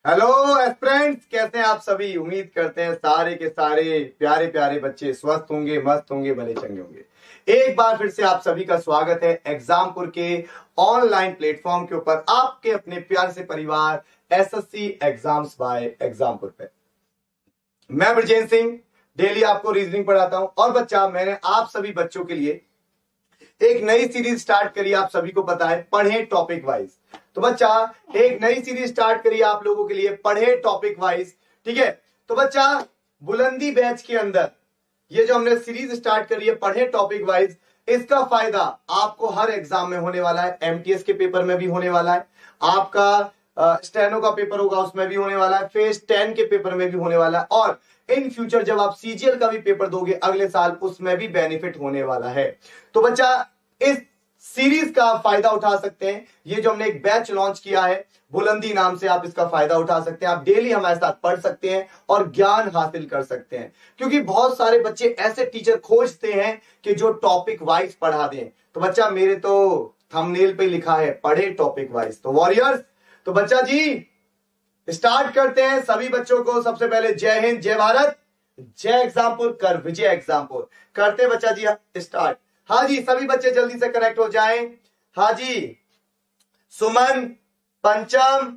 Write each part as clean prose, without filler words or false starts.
Hello friends, कैसे हैं आप सभी। उम्मीद करते हैं सारे के सारे प्यारे प्यारे बच्चे स्वस्थ होंगे, मस्त होंगे, भले चंगे होंगे। एक बार फिर से आप सभी का स्वागत है एग्जामपुर के ऑनलाइन प्लेटफॉर्म के ऊपर, आपके अपने प्यार से परिवार एसएससी एग्जाम्स बाय एग्जामपुर पे। मैं ब्रजेंद्र सिंह डेली आपको रीजनिंग पढ़ाता हूं। और बच्चा, मैंने आप सभी बच्चों के लिए एक नई सीरीज स्टार्ट करी। आप सभी को पता है, पढ़े टॉपिक वाइज। तो बच्चा, एक नई सीरीज स्टार्ट करी आप लोगों के लिए, पढ़े टॉपिक वाइज। ठीक है। तो बच्चा, बुलंदी बैच के अंदर ये जो हमने सीरीज स्टार्ट करी है पढ़े टॉपिक वाइज, इसका फायदा आपको हर एग्जाम में होने वाला है। एमटीएस के पेपर में भी होने वाला है, आपका स्टेनो का पेपर होगा उसमें भी होने वाला है, फेज 10 के पेपर में भी होने वाला है, और इन फ्यूचर जब आप सीजीएल का भी पेपर दोगे अगले साल, उसमें भी बेनिफिट होने वाला है। तो बच्चा, इस सीरीज का फायदा उठा सकते हैं। ये जो हमने एक बैच लॉन्च किया है बुलंदी नाम से, आप इसका फायदा उठा सकते हैं। आप डेली हमारे साथ पढ़ सकते हैं और ज्ञान हासिल कर सकते हैं, क्योंकि बहुत सारे बच्चे ऐसे टीचर खोजते हैं कि जो टॉपिक वाइज पढ़ा दें। तो बच्चा, मेरे तो थंबनेल पे लिखा है पढ़े टॉपिक वाइज। तो वॉरियर्स, तो बच्चा जी स्टार्ट करते हैं। सभी बच्चों को सबसे पहले जय हिंद, जय भारत, जय एग्जामपुर, कर विजय एग्जामपुर। करते बच्चा जी स्टार्ट। हाँ जी, सभी बच्चे जल्दी से कनेक्ट हो जाएं। हाँ जी, सुमन, पंचम,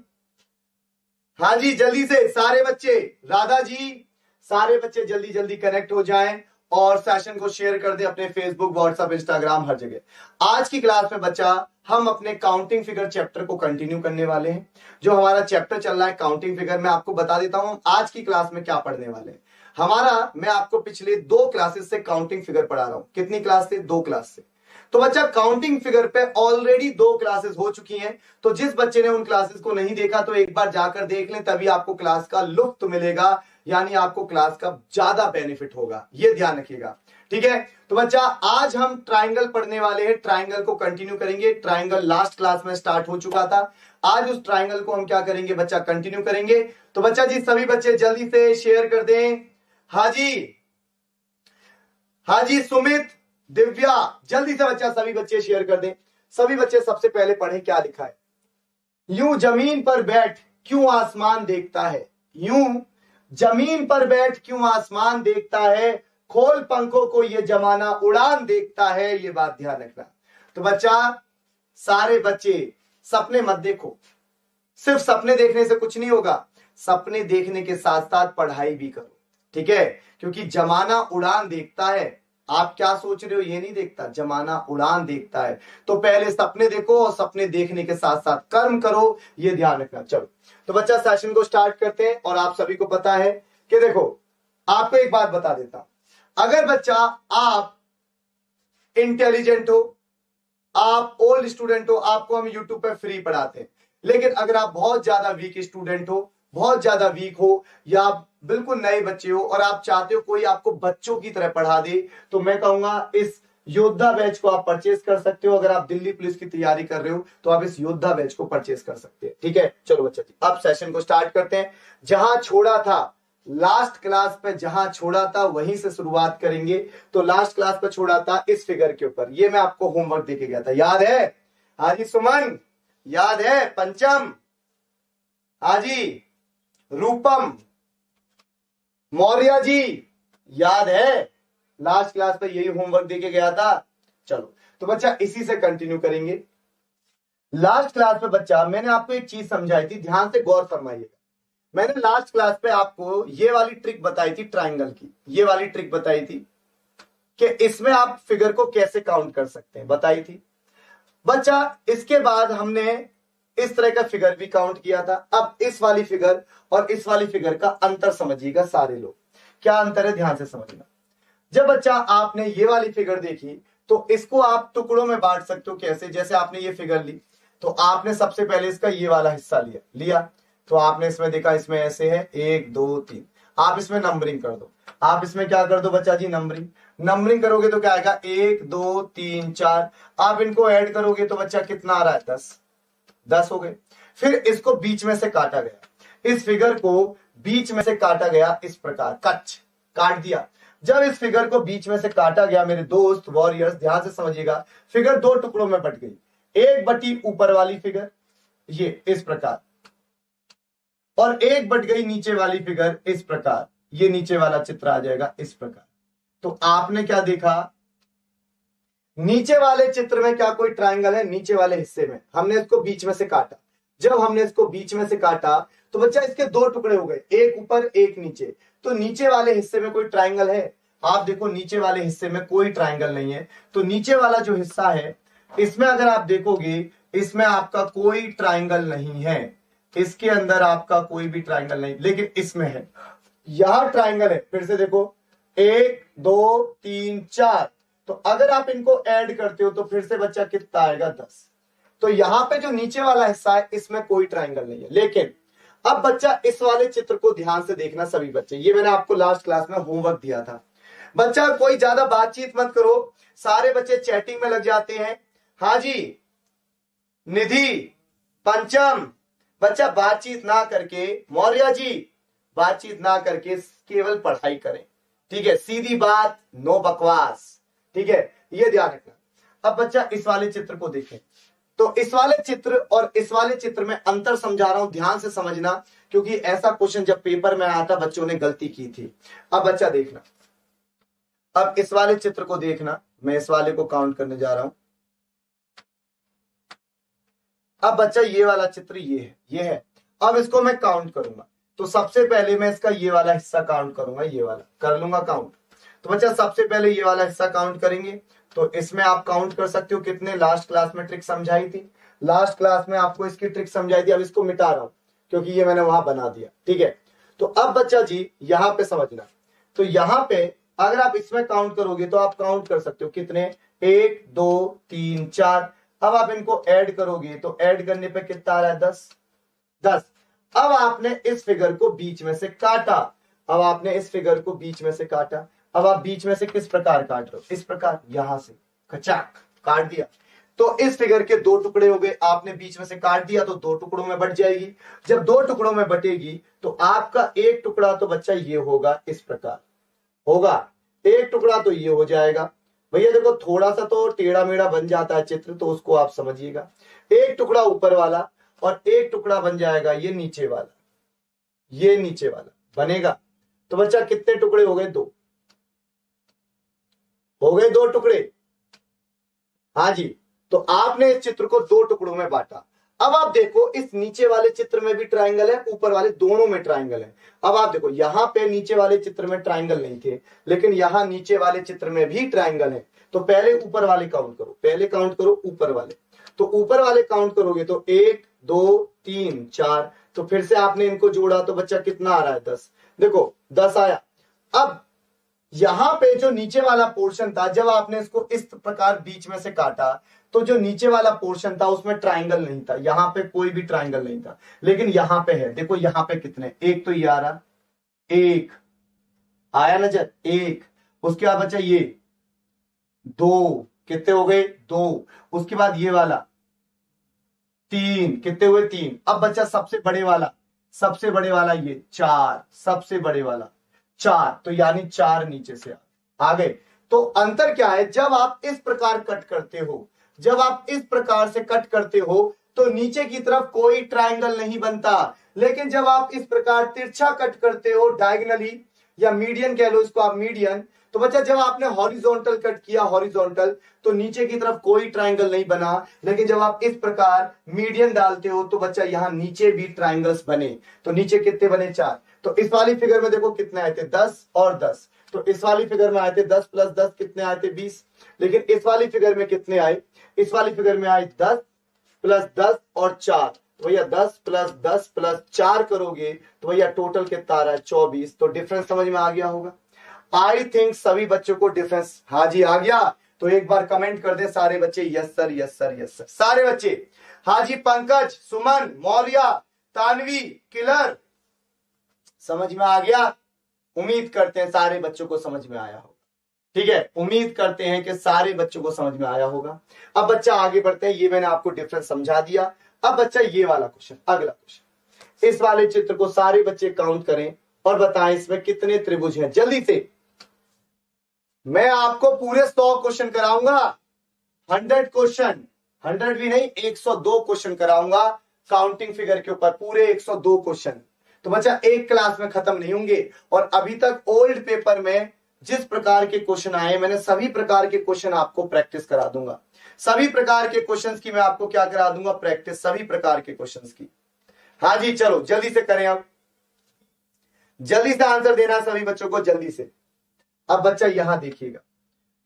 हाँ जी जल्दी से सारे बच्चे, राधा जी, सारे बच्चे जल्दी जल्दी कनेक्ट हो जाएं और सेशन को शेयर कर दें अपने फेसबुक, व्हाट्सएप, इंस्टाग्राम, हर जगह। आज की क्लास में बच्चा हम अपने काउंटिंग फिगर चैप्टर को कंटिन्यू करने वाले हैं। जो हमारा चैप्टर चल रहा है काउंटिंग फिगर, मैं आपको बता देता हूं आज की क्लास में क्या पढ़ने वाले हैं। मैं आपको पिछले 2 क्लासेस से काउंटिंग फिगर पढ़ा रहा हूं। कितनी क्लास से? 2 क्लास से। तो बच्चा, काउंटिंग फिगर पे ऑलरेडी 2 क्लासेस हो चुकी हैं। तो जिस बच्चे ने उन क्लासेस को नहीं देखा तो एक बार जाकर देख लें, तभी आपको क्लास का लुत्फ मिलेगा, यानी आपको क्लास का ज्यादा बेनिफिट होगा। ये ध्यान रखिएगा, ठीक है। तो बच्चा, आज हम ट्राइंगल पढ़ने वाले हैं, ट्राइंगल को कंटिन्यू करेंगे। ट्राइंगल लास्ट क्लास में स्टार्ट हो चुका था, आज उस ट्राइंगल को हम क्या करेंगे बच्चा, कंटिन्यू करेंगे। तो बच्चा जी, सभी बच्चे जल्दी से शेयर कर दें। हाँ जी, हाँ जी, सुमित, दिव्या, जल्दी से बच्चा सभी बच्चे शेयर कर दें। सभी बच्चे सबसे पहले पढ़ें क्या लिखा है। यूं जमीन पर बैठ क्यों आसमान देखता है, यूं जमीन पर बैठ क्यों आसमान देखता है, खोल पंखों को ये जमाना उड़ान देखता है। ये बात ध्यान रखना। तो बच्चा, सारे बच्चे सपने मत देखो। सिर्फ सपने देखने से कुछ नहीं होगा, सपने देखने के साथ साथ पढ़ाई भी करो, ठीक है। क्योंकि जमाना उड़ान देखता है, आप क्या सोच रहे हो ये नहीं देखता, जमाना उड़ान देखता है। तो पहले सपने देखो और सपने देखने के साथ साथ कर्म करो, ये ध्यान रखना। चलो, तो बच्चा सेशन को स्टार्ट करते हैं। और आप सभी को पता है कि देखो, आपको एक बात बता देता हूं। अगर बच्चा आप इंटेलिजेंट हो, आप ओल्ड स्टूडेंट हो, आपको हम यूट्यूब पे फ्री पढ़ाते हैं। लेकिन अगर आप बहुत ज्यादा वीक स्टूडेंट हो, बहुत ज्यादा वीक हो, या आप बिल्कुल नए बच्चे हो और आप चाहते हो कोई आपको बच्चों की तरह पढ़ा दे, तो मैं कहूंगा इस योद्धा बैच को आप परचेज कर सकते हो। अगर आप दिल्ली पुलिस की तैयारी कर रहे हो तो आप इस योद्धा बैच को परचेज कर सकते हैं, ठीक है। चलो बच्चा जी, अब सेशन को स्टार्ट करते हैं। जहां छोड़ा था लास्ट क्लास पे, जहां छोड़ा था वहीं से शुरुआत करेंगे। तो लास्ट क्लास पे छोड़ा था इस फिगर के ऊपर, ये मैं आपको होमवर्क देके गया था, याद है? हाँ जी सुमन, याद है? पंचम, हाँ जी, रूपम, मौर्य जी, याद है? लास्ट क्लास पे यही होमवर्क देके गया था। चलो, तो बच्चा इसी से कंटिन्यू करेंगे। लास्ट क्लास में बच्चा मैंने आपको एक चीज समझाई थी, ध्यान से गौर फरमाइएगा। मैंने लास्ट क्लास पे आपको ये वाली ट्रिक बताई थी, ट्राइंगल की ये वाली ट्रिक बताई थी कि इसमें आप फिगर को कैसे काउंट कर सकते हैं, बताई थी बच्चा। इसके बाद हमने इस तरह का फिगर भी काउंट किया था। अब इस वाली फिगर और इस वाली फिगर का अंतर समझिएगा सारे लोग। क्या अंतर है, ध्यान से समझना। जब बच्चा आपने ये वाली फिगर देखी तो इसको आप टुकड़ों में बांट सकते हो। कैसे? जैसे आपने ये फिगर ली तो आपने सबसे पहले इसका ये वाला हिस्सा लिया तो आपने इसमें देखा, इसमें ऐसे है 1 2 3, आप इसमें नंबरिंग कर दो। आप इसमें क्या कर दो बच्चा जी, नंबरिंग करोगे तो क्या आएगा, 1 2 3 4। आप इनको ऐड करोगे तो बच्चा कितना आ रहा है, 10 हो गए। फिर इसको बीच में से काटा गया, इस फिगर को बीच में से काटा गया, इस प्रकार काट दिया। जब इस फिगर को बीच में से काटा गया मेरे दोस्त वॉरियर्स, ध्यान से समझिएगा, फिगर 2 टुकड़ों में बट गई। एक बटी ऊपर वाली फिगर, ये इस प्रकार, और एक बट गई नीचे वाली फिगर इस प्रकार, ये नीचे वाला चित्र आ जाएगा इस प्रकार। तो आपने क्या देखा, नीचे वाले चित्र में क्या कोई ट्रायंगल है? नीचे वाले हिस्से में हमने इसको बीच में से काटा। जब हमने इसको बीच में से काटा तो बच्चा इसके दो टुकड़े हो गए, एक ऊपर एक नीचे। तो नीचे वाले हिस्से में कोई ट्रायंगल है? आप देखो नीचे वाले हिस्से में कोई ट्रायंगल नहीं है। तो नीचे वाला जो हिस्सा है इसमें अगर आप देखोगे, इसमें आपका कोई ट्रायंगल नहीं है, इसके अंदर आपका कोई भी ट्रायंगल नहीं, लेकिन इसमें है, यहां ट्रायंगल है। फिर से देखो, 1 2 3 4। तो अगर आप इनको ऐड करते हो तो फिर से बच्चा कितना आएगा? 10। तो यहां पे जो नीचे वाला हिस्सा है इसमें कोई ट्रायंगल नहीं है। लेकिन अब बच्चा इस वाले चित्र को ध्यान से देखना सभी बच्चे, ये मैंने आपको लास्ट क्लास में होमवर्क दिया था। बच्चा कोई ज्यादा बातचीत मत करो, सारे बच्चे चैटिंग में लग जाते हैं। हाँ जी निधि, पंचम, बच्चा बातचीत ना करके, मौर्य जी बातचीत ना करके केवल पढ़ाई करें, ठीक है? सीधी बात, नो बकवास, ठीक है? ये ध्यान रखना। अब बच्चा इस वाले चित्र को देखें, तो इस वाले चित्र और इस वाले चित्र में अंतर समझा रहा हूं, ध्यान से समझना, क्योंकि ऐसा क्वेश्चन जब पेपर में आया था बच्चों ने गलती की थी। अब बच्चा देखना, अब इस वाले चित्र को देखना, मैं इस वाले को काउंट करने जा रहा हूं। अब बच्चा ये वाला चित्र ये है। अब इसको मैं काउंट करूंगा, तो सबसे पहले मैं इसका ये वाला हिस्सा काउंट करूंगा, ये वाला कर लूंगा काउंट। तो बच्चा सबसे पहले ये वाला हिस्सा काउंट करेंगे। तो इसमें आप काउंट कर सकते हो कितने, लास्ट क्लास में ट्रिक समझाई थी, लास्ट क्लास में आपको इसकी ट्रिक समझाई थी। अब इसको मिटा रहा हूं क्योंकि ये मैंने वहां बना दिया, ठीक है? तो अब बच्चा जी यहां पे समझना, तो यहां पे अगर आप इसमें काउंट करोगे तो आप काउंट कर सकते हो कितने, 1 2 3 4। अब आप इनको ऐड करोगे तो ऐड करने पे कितना आ रहा है? 10। अब आपने इस फिगर को बीच में से काटा, अब आपने इस फिगर को बीच में से काटा। अब आप बीच में से किस प्रकार काट रहे हो? इस प्रकार, यहां से खचाक काट दिया। तो इस फिगर के दो टुकड़े हो गए, आपने बीच में से काट दिया तो दो टुकड़ों में बट जाएगी। जब दो टुकड़ों में बटेगी तो आपका एक टुकड़ा तो बच्चा ये होगा, इस प्रकार होगा, एक टुकड़ा तो ये हो जाएगा। भैया देखो थोड़ा सा तो टेढ़ा मेढ़ा बन जाता है चित्र, तो उसको आप समझिएगा। एक टुकड़ा ऊपर वाला और एक टुकड़ा बन जाएगा ये नीचे वाला, ये नीचे वाला बनेगा। तो बच्चा कितने टुकड़े हो गए? 2 हो गए, 2 टुकड़े। हाँ जी, तो आपने इस चित्र को 2 टुकड़ों में बांटा। अब आप देखो इस नीचे वाले चित्र में भी ट्रायंगल है, ऊपर वाले दोनों में ट्रायंगल है। अब आप देखो यहां पे नीचे वाले चित्र में ट्रायंगल नहीं थे, लेकिन यहां नीचे वाले चित्र में भी ट्रायंगल है। तो पहले ऊपर वाले काउंट करो, पहले काउंट करो ऊपर वाले। तो ऊपर वाले काउंट करोगे तो 1 2 3 4। तो फिर से आपने इनको जोड़ा तो बच्चा कितना आ रहा है? 10। देखो 10 आया। अब यहां पे जो नीचे वाला पोर्शन था, जब आपने इसको इस प्रकार बीच में से काटा तो जो नीचे वाला पोर्शन था उसमें ट्रायंगल नहीं था, यहां पे कोई भी ट्रायंगल नहीं था, लेकिन यहां पे है। देखो यहां पे कितने, एक तो ये आ रहा, एक आया नजर, एक। उसके बाद बच्चा ये 2, कितने हो गए? 2। उसके बाद ये वाला 3, कितने हुए? 3। अब बच्चा सबसे बड़े वाला ये 4, सबसे बड़े वाला 4, तो यानी 4 नीचे से आ गए। तो अंतर क्या है? जब आप इस प्रकार कट करते हो, जब आप इस प्रकार से कट करते हो तो नीचे की तरफ कोई ट्रायंगल नहीं बनता, लेकिन जब आप इस प्रकार तिरछा कट करते हो, डायगोनली या मीडियन कह लो इसको आप, मीडियन, तो बच्चा जब आपने हॉरिजॉन्टल कट किया, हॉरिजॉन्टल, तो नीचे की तरफ कोई ट्रायंगल नहीं बना। लेकिन जब आप इस प्रकार मीडियन डालते हो तो बच्चा यहां नीचे भी ट्रायंगल्स बने। तो नीचे कितने बने? 4। तो इस वाली फिगर में देखो कितने आए थे? 10 और 10। तो इस वाली फिगर में आए थे 10 प्लस 10 कितने आए थे? 20। लेकिन इस वाली फिगर में कितने आए? इस वाली फिगर में आए 10 प्लस 10 और 4। तो भैया 10 प्लस 10 प्लस 4 करोगे तो भैया टोटल कितना आ रहा है? 24। तो डिफरेंस समझ में आ गया होगा। आई थिंक सभी बच्चों को डिफरेंस, हाँ जी आ गया। तो एक बार कमेंट कर दे सारे बच्चे, yes sir yes sir yes sir, सारे बच्चे। हाँ जी पंकज, सुमन, मौर्य, तानवी, किलर, समझ में आ गया? उम्मीद करते हैं सारे बच्चों को समझ में आया होगा, ठीक है? उम्मीद करते हैं कि सारे बच्चों को समझ में आया होगा। अब बच्चा आगे बढ़ते हैं, ये मैंने आपको डिफरेंस समझा दिया। अब बच्चा ये वाला क्वेश्चन, अगला क्वेश्चन, इस वाले चित्र को सारे बच्चे काउंट करें और बताएं इसमें कितने त्रिभुज हैं। जल्दी से, मैं आपको पूरे 100 क्वेश्चन कराऊंगा, 100 क्वेश्चन, 100 भी नहीं 102 क्वेश्चन कराऊंगा काउंटिंग फिगर के ऊपर, पूरे 102 क्वेश्चन। तो बच्चा एक क्लास में खत्म नहीं होंगे। और अभी तक ओल्ड पेपर में जिस प्रकार के क्वेश्चन आए, मैंने सभी प्रकार के क्वेश्चन आपको प्रैक्टिस करा दूंगा। सभी प्रकार के क्वेश्चंस की मैं आपको क्या करा दूंगा, प्रैक्टिस, सभी प्रकार के क्वेश्चंस की। हाँ जी, चलो जल्दी से करें, अब जल्दी से आंसर देना सभी बच्चों को, जल्दी से। अब बच्चा यहां देखिएगा,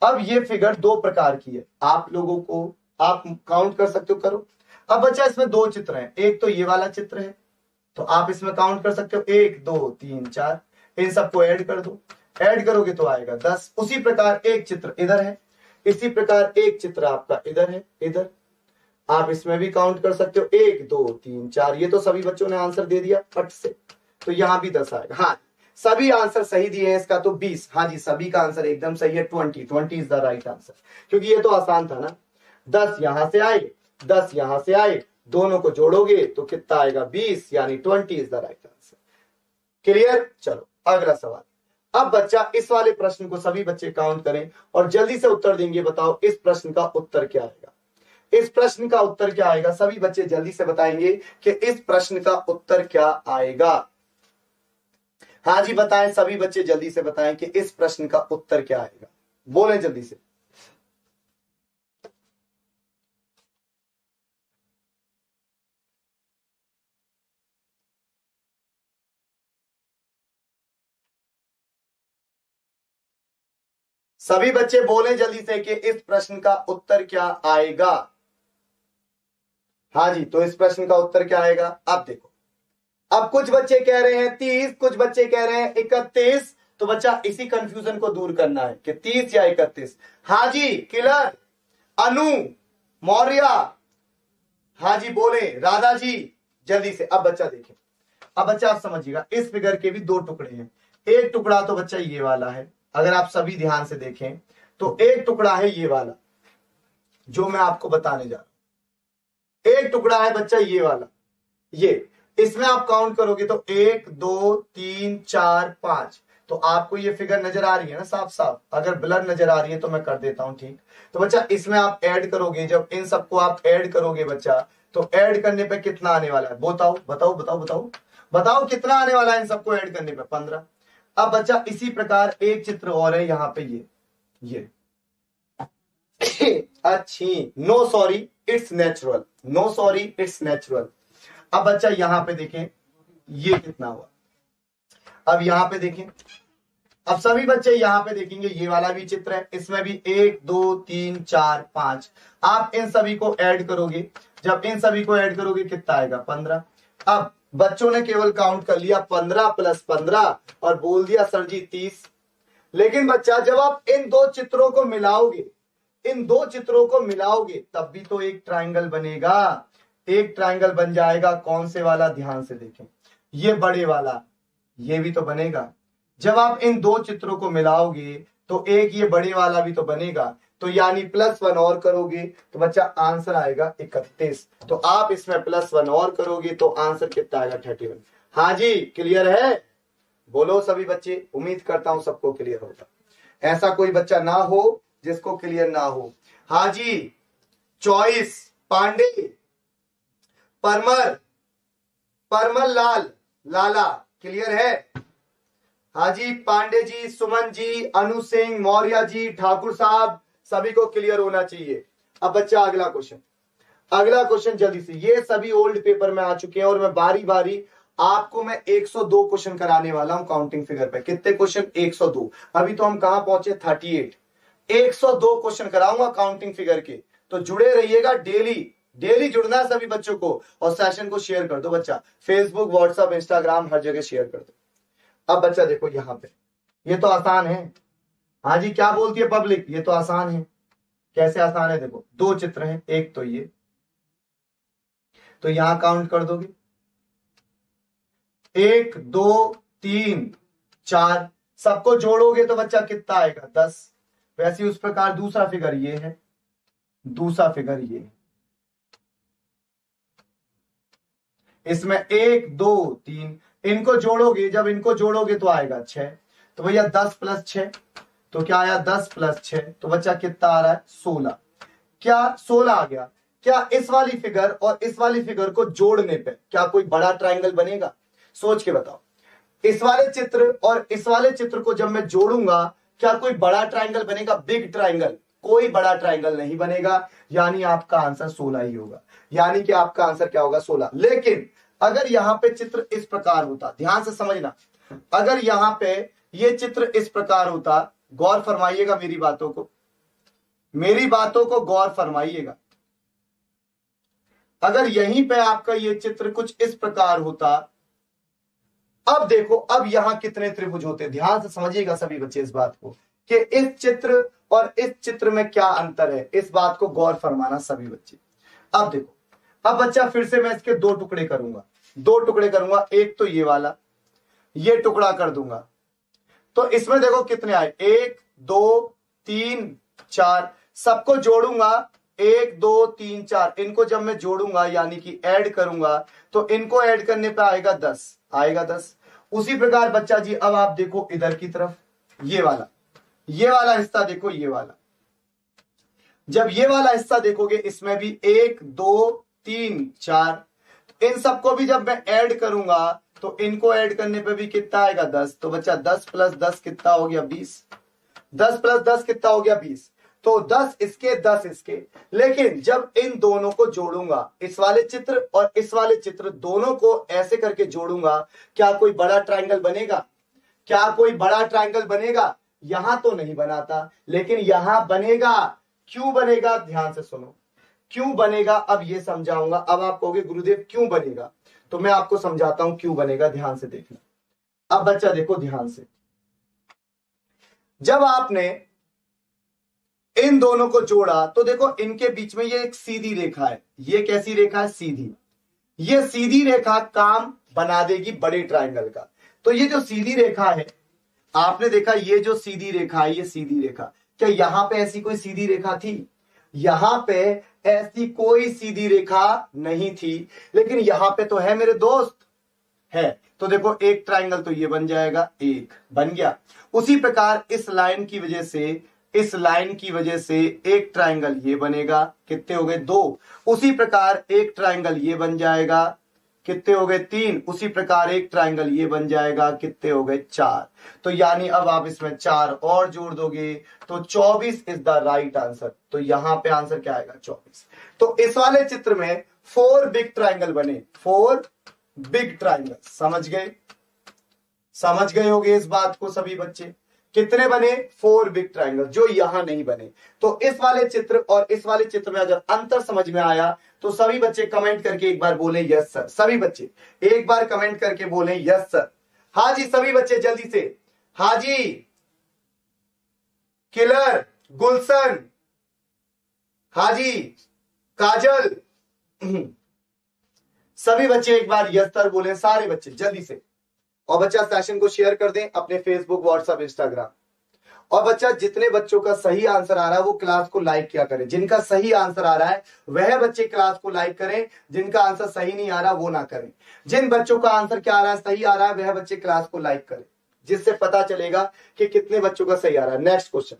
अब ये फिगर दो प्रकार की है, आप लोगों को आप काउंट कर सकते हो, करो। अब बच्चा इसमें दो चित्र हैं, एक तो ये वाला चित्र है, तो आप इसमें काउंट कर सकते हो 1 2 3 4, इन सबको ऐड कर दो, ऐड करोगे तो आएगा 10। उसी प्रकार एक चित्र इधर है, इसी प्रकार एक चित्र आपका इधर है, इधर आप इसमें भी काउंट कर सकते हो 1 2 3 4। ये तो सभी बच्चों ने आंसर दे दिया फट से, तो यहां भी 10 आएगा। हाँ, सभी आंसर सही दिए हैं, इसका तो 20। हाँ जी, सभी का आंसर एकदम सही है, 20 इज द राइट आंसर, क्योंकि ये तो आसान था ना। 10 यहां से आए, 10 यहां से आए, दोनों को जोड़ोगे तो कितना आएगा, 20, यानी 20 is the right answer. Clear? चलो अगला सवाल। अब बच्चा इस वाले प्रश्न को सभी बच्चे काउंट करें और जल्दी से उत्तर देंगे। बताओ इस प्रश्न का उत्तर क्या आएगा, इस प्रश्न का उत्तर क्या आएगा, सभी बच्चे जल्दी से बताएंगे कि इस प्रश्न का उत्तर क्या आएगा। हाँ जी बताएं, सभी बच्चे जल्दी से बताएं कि इस प्रश्न का उत्तर क्या आएगा, बोले जल्दी से। सभी बच्चे बोले जल्दी से कि इस प्रश्न का उत्तर क्या आएगा। हाँ जी, तो इस प्रश्न का उत्तर क्या आएगा, अब देखो। अब कुछ बच्चे कह रहे हैं 30, कुछ बच्चे कह रहे हैं 31। तो बच्चा इसी कंफ्यूजन को दूर करना है कि 30 या 31। हाँ जी, किलर, अनु, मौर्य, हाँ जी बोले, राधा जी, जल्दी से। अब बच्चा देखें, अब बच्चा आप समझिएगा, इस फिगर के भी दो टुकड़े हैं। एक टुकड़ा तो बच्चा ये वाला है, अगर आप सभी ध्यान से देखें तो एक टुकड़ा है ये वाला जो मैं आपको बताने जा रहा हूं, एक टुकड़ा है बच्चा ये वाला, ये इसमें आप काउंट करोगे तो 1 2 3 4 5। तो आपको ये फिगर नजर आ रही है ना साफ साफ, अगर ब्लर नजर आ रही है तो मैं कर देता हूं ठीक। तो बच्चा इसमें आप ऐड करोगे, जब इन सबको आप ऐड करोगे बच्चा, तो ऐड करने पे कितना आने वाला है, बताओ बताओ बताओ बताओ बताओ कितना आने वाला है इन सबको ऐड करने पे, 15। अब बच्चा इसी प्रकार एक चित्र और है यहाँ पे, ये अच्छी, no sorry it's natural, no sorry it's natural. अब बच्चा यहां पे देखें ये कितना हुआ, अब यहां पे देखें, अब सभी बच्चे यहां पे देखेंगे ये वाला भी चित्र है, इसमें भी 1 2 3 4 5। आप इन सभी को ऐड करोगे, जब इन सभी को ऐड करोगे कितना आएगा, 15। अब बच्चों ने केवल काउंट कर लिया 15 + 15 और बोल दिया सर जी 30। लेकिन बच्चा जब आप इन दो चित्रों को मिलाओगे, इन दो चित्रों को मिलाओगे तब भी तो एक ट्रायंगल बनेगा, एक ट्रायंगल बन जाएगा। कौन से वाला, ध्यान से देखें, ये बड़े वाला, ये भी तो बनेगा। जब आप इन दो चित्रों को मिलाओगे तो एक ये बड़े वाला भी तो बनेगा, तो यानी +1 और करोगे तो बच्चा आंसर आएगा 31। तो आप इसमें +1 और करोगे तो आंसर कितना आएगा, 31। हाँ जी क्लियर है, बोलो सभी बच्चे, उम्मीद करता हूं सबको क्लियर होगा, ऐसा कोई बच्चा ना हो जिसको क्लियर ना हो। हाँ जी, चॉइस, पांडे, परमर, परमल लाल, लाला, क्लियर है। हाँ जी, पांडे जी, सुमन जी, अनु सिंह, मौर्य जी, ठाकुर साहब, सभी को क्लियर होना चाहिए। अब बच्चा अगला क्वेश्चन, अगला क्वेश्चन जल्दी से। ये सभी ओल्ड पेपर में आ चुके हैं और मैं बारी बारी आपको मैं 102 क्वेश्चन कराने वाला हूं काउंटिंग फिगर पे। कितने क्वेश्चन, 102। अभी तो हम कहां पहुंचे, 38। 102 क्वेश्चन कराऊंगा काउंटिंग फिगर के, तो जुड़े रहिएगा, डेली डेली जुड़ना है सभी बच्चों को। और सेशन को शेयर कर दो बच्चा, फेसबुक, व्हाट्सएप, इंस्टाग्राम, हर जगह शेयर कर दो। अब बच्चा देखो यहां पे, ये तो आसान है। हाँ जी, क्या बोलती है पब्लिक, ये तो आसान है। कैसे आसान है, देखो दो चित्र हैं, एक तो ये, तो यहां काउंट कर दोगे 1 2 3 4, सबको जोड़ोगे तो बच्चा कितना आएगा, 10। वैसे उस प्रकार दूसरा फिगर ये है, दूसरा फिगर ये है, इसमें 1 2 3, इनको जोड़ोगे, जब इनको जोड़ोगे तो आएगा 6। तो भैया 10 + 6, तो क्या आया, 10 + 6, तो बच्चा कितना आ रहा है, 16। क्या 16 आ गया? क्या इस वाली फिगर और इस वाली फिगर को जोड़ने पे क्या कोई बड़ा ट्रायंगल बनेगा? सोच के बताओ, इस वाले चित्र और इस वाले चित्र को जब मैं जोड़ूंगा क्या कोई बड़ा ट्राइंगल बनेगा? Big triangle? कोई बड़ा ट्राइंगल नहीं बनेगा, यानी आपका आंसर 16 ही होगा। यानी कि आपका आंसर क्या होगा? 16। लेकिन अगर यहां पे चित्र इस प्रकार होता, ध्यान से समझना, अगर यहां पे ये चित्र इस प्रकार होता, गौर फरमाइएगा मेरी बातों को, मेरी बातों को गौर फरमाइएगा। अगर यहीं पे आपका ये चित्र कुछ इस प्रकार होता, अब देखो, अब यहां कितने त्रिभुज होते? ध्यान से समझिएगा सभी बच्चे इस बात को कि इस चित्र और इस चित्र में क्या अंतर है, इस बात को गौर फरमाना सभी बच्चे। अब देखो, अब बच्चा फिर से मैं इसके दो टुकड़े करूंगा, दो टुकड़े करूंगा, एक तो ये वाला, ये टुकड़ा कर दूंगा, तो इसमें देखो कितने आए, 1 2 3 4, सबको जोड़ूंगा 1 2 3 4, इनको जब मैं जोड़ूंगा यानी कि ऐड करूंगा तो इनको ऐड करने पे आएगा 10, आएगा 10। उसी प्रकार बच्चा जी अब आप देखो इधर की तरफ, ये वाला हिस्सा देखो, ये वाला, जब ये वाला हिस्सा देखोगे इसमें भी 1 2 3 4, इन सबको भी जब मैं ऐड करूंगा तो इनको ऐड करने पे भी कितना आएगा? 10। तो बच्चा 10 + 10 कितना हो गया? 20। 10 + 10 कितना हो गया? 20। तो 10 इसके 10 इसके, लेकिन जब इन दोनों को जोड़ूंगा, इस वाले चित्र और इस वाले चित्र दोनों को ऐसे करके जोड़ूंगा, क्या कोई बड़ा ट्राइंगल बनेगा? क्या कोई बड़ा ट्राइंगल बनेगा? यहां तो नहीं बनाता, लेकिन यहां बनेगा। क्यों बनेगा? ध्यान से सुनो, क्यों बनेगा अब ये समझाऊंगा। अब आप कहोगे गुरुदेव क्यों बनेगा, तो मैं आपको समझाता हूं क्यों बनेगा, ध्यान से देखना। अब बच्चा देखो ध्यान से, जब आपने इन दोनों को जोड़ा तो देखो इनके बीच में ये एक सीधी रेखा है, ये कैसी रेखा है? सीधी। ये सीधी रेखा काम बना देगी बड़े ट्राइंगल का। तो ये जो सीधी रेखा है, आपने देखा ये जो सीधी रेखा है, ये सीधी रेखा, क्या यहां पे ऐसी कोई सीधी रेखा थी? यहां पे ऐसी कोई सीधी रेखा नहीं थी, लेकिन यहां पे तो है मेरे दोस्त, है। तो देखो एक ट्राइंगल तो ये बन जाएगा, एक बन गया। उसी प्रकार इस लाइन की वजह से, इस लाइन की वजह से एक ट्राइंगल ये बनेगा, कितने हो गए? 2। उसी प्रकार एक ट्राइंगल ये बन जाएगा, कितने हो गए? 3। उसी प्रकार एक ट्राइंगल ये बन जाएगा, कितने हो गए? 4। तो यानी अब आप इसमें 4 और जोड़ दोगे तो 24 इज द राइट आंसर। तो यहां पे आंसर क्या आएगा? 24। तो इस वाले चित्र में 4 बिग ट्राइंगल बने, 4 बिग ट्राइंगल। समझ गए? समझ गए होंगे इस बात को सभी बच्चे। कितने बने? 4 बिग ट्राइंगल, जो यहां नहीं बने। तो इस वाले चित्र और इस वाले चित्र में अगर अंतर समझ में आया तो सभी बच्चे कमेंट करके एक बार बोले यस सर। सभी बच्चे एक बार कमेंट करके बोले यस सर। हाँ जी सभी बच्चे जल्दी से, हाँ जी। किलर, गुलशन, हाँ जी, काजल, सभी बच्चे एक बार यस सर बोले, सारे बच्चे जल्दी से। और बच्चा सेशन को शेयर कर दें अपने फेसबुक, व्हाट्सएप, इंस्टाग्राम। और बच्चा जितने बच्चों का सही आंसर आ रहा है वो क्लास को लाइक किया करें। जिनका सही आंसर आ रहा है वह बच्चे क्लास को लाइक करें, जिनका आंसर सही नहीं आ रहा वो ना करें। जिन बच्चों का आंसर क्या आ रहा है, सही आ रहा है, वह बच्चे क्लास को लाइक करें, जिससे पता चलेगा कि कितने बच्चों का सही आ रहा है। Next question.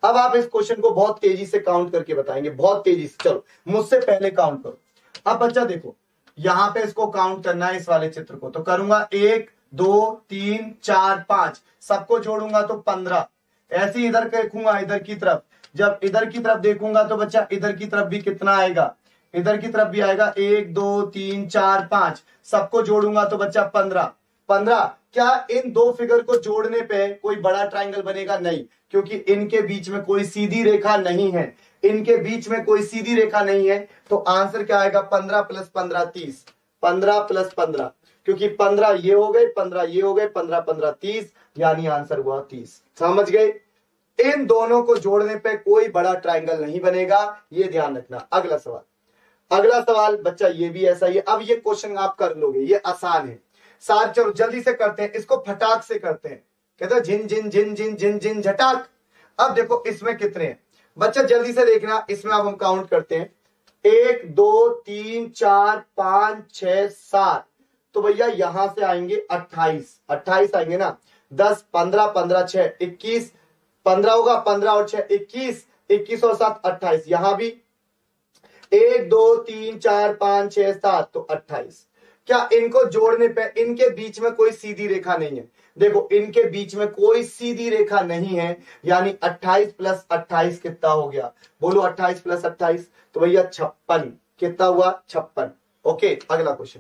अब आप इस क्वेश्चन को बहुत तेजी से काउंट करके बताएंगे, बहुत तेजी से। चलो मुझसे पहले काउंट करो। अब बच्चा देखो यहां पे इसको काउंट करना है, इस वाले चित्र को। तो करूंगा 1 2 3 4 5, सबको जोड़ूंगा तो 15। ऐसे इधर देखूंगा, इधर की तरफ, जब इधर की तरफ देखूंगा तो बच्चा इधर की तरफ भी कितना आएगा? इधर की तरफ भी आएगा 1 2 3 4 5, सबको जोड़ूंगा तो बच्चा 15। 15। क्या इन दो फिगर को जोड़ने पे कोई बड़ा ट्राइंगल बनेगा? नहीं, क्योंकि इनके बीच में कोई सीधी रेखा नहीं है, इनके बीच में कोई सीधी रेखा नहीं है। तो आंसर क्या आएगा? 15 + 15 30, 15 + 15, क्योंकि 15 ये हो गए, 15 ये हो गए, 15 15 30, यानी आंसर हुआ 30। समझ गए? इन दोनों को जोड़ने पे कोई बड़ा ट्राइंगल नहीं बनेगा, ये ध्यान रखना। अगला सवाल, अगला सवाल बच्चा ये भी ऐसा ही है। अब ये क्वेश्चन आप कर लोगे, ये आसान है। साथ चलो जल्दी से करते हैं, इसको फटाक से करते हैं। कहते हैं झिन झिन झिन झिन झिन झिन झटाक। अब देखो इसमें कितने हैं बच्चा, जल्दी से देखना। इसमें अब हम काउंट करते हैं 1 2 3 4 5 6 7। तो भैया यहां से आएंगे 28, 28 आएंगे ना। 10 15 15 6 21, 15 होगा, 15 और 6 21, 21 और 7 28। यहां भी 1 2 3 4 5 6 7, तो 28। क्या इनको जोड़ने पे इनके बीच में कोई सीधी रेखा नहीं है? देखो इनके बीच में कोई सीधी रेखा नहीं है, यानी 28 प्लस 28 कितना हो गया? बोलो 28 प्लस 28, तो भैया 56। कितना हुआ? 56। ओके, अगला क्वेश्चन।